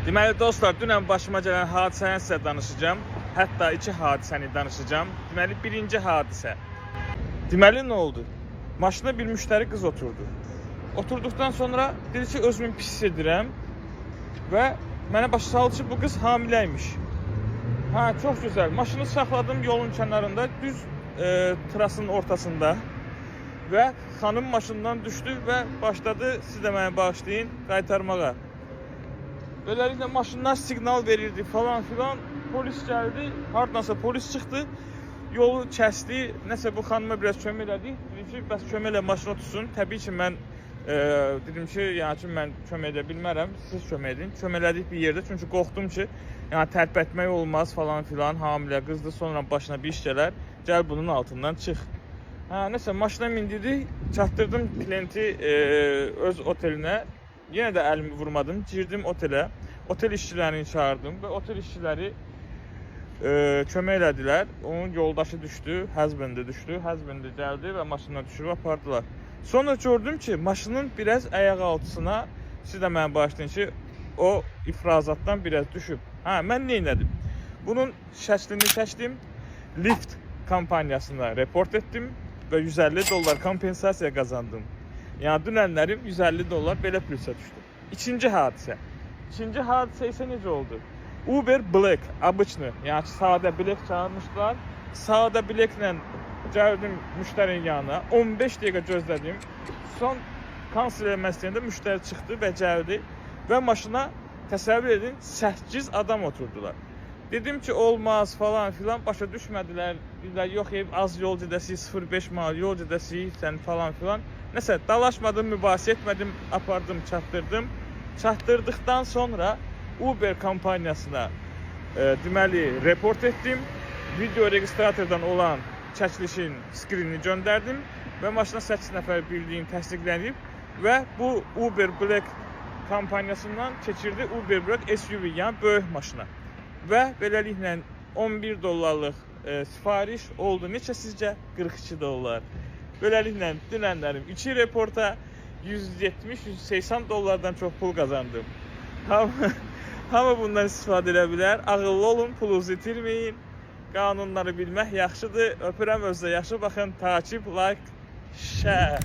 Deməli dostlar, dünən başıma gələn hadisəni sizə danışacağım. Hətta iki hadisəni danışacağım. Deməli birinci hadisə. Deməli nə oldu? Maşına bir müştəri qız oturdu. Oturduqdan sonra dedi ki, özümü pis edirəm və mənə başa saldı ki, bu qız hamiləymiş. Ha, çox gözəl. Maşını saxladım yolun kənarında, düz trasının ortasında və xanım maşından düşdü və başladı, siz də mənə bağışlayın, qaytarmağa. Beləliklə maşınlar siqnal verirdi falan filan. Polis gəldi, hardansa polis çıxdı. Yolu kəsdi. Nəsə bu xanıma biraz kömək elədi. Dedim ki, bəs kömək elə maşını tutsun. Təbii ki, mən dedim ki, yəni ki, mən kömək edə bilmərəm. Siz kömək edin. Kömək elədik bir yerdə. Çünki qorxdum ki, yəni tərpətmək olmaz falan filan. Hamilə qızdı, sonra başına bir iş gələr. Gəl bunun altından çıx. Hə, nəsə maşına mindirdik. Çatdırdım klienti öz otelinə. Yenə də əlimi vurmadım. Girdim otelə. Otel işçilərini çağırdım və otel işçiləri kömək elədilər. Onun yoldaşı düşdü, husband düşdü. Husband gəldi və maşından düşürüb apardılar. Sonra gördüm ki, maşının biraz ayaq altısına, siz də mənə bağışlayın ki, o ifrazatdan biraz düşüb. Hə, mən nə etdim? Bunun şəklini çəkdim. Lyft kampaniyasına report etdim və $150 kompensasiya qazandım. Yəni dünənlərim $150 belə plus'a düşdü. İkinci hadisə. İkinci hadisə isə necə oldu? Uber Black, abıçlı, yəni sadə Black çağırmışlar. Sadə Black'lə gəldim müştərinin yanına. 15 dəqiqə gözlədim. Son kansel eləməsində müştəri çıxdı və gəldi və maşına təsəvvür edin 8 adam oturdular. Dedim ki, olmaz falan filan, başa düşmədilər. Dedilər, yox, az yol gedəsiyik, 0,5 mal yol gedəsiyik, sən falan filan. Nəsə, dalaşmadım, mübahisə etmədim, apardım, çatdırdım. Çatdırdıqdan sonra Uber kompaniyasına deməli, report etdim. Video registratordan olan çəkilişin skrinini göndərdim və maşına 8 nəfər bildiyini təsdiqlənib və bu Uber Black kompaniyasından keçirdi Uber Black SUV, yəni böyük maşına. Və beləliklə $11 sifariş oldu. Neçə sizcə? $42. Beləliklə dünənlərim 2 reporta $170-180 çox pul qazandım. Hamı bundan istifadə edə bilər. Ağıllı olun, pulunuzu itirməyin. Qanunları bilmək yaxşıdır. Öpürəm, özünüzə yaxşı baxın. Takip, like, share.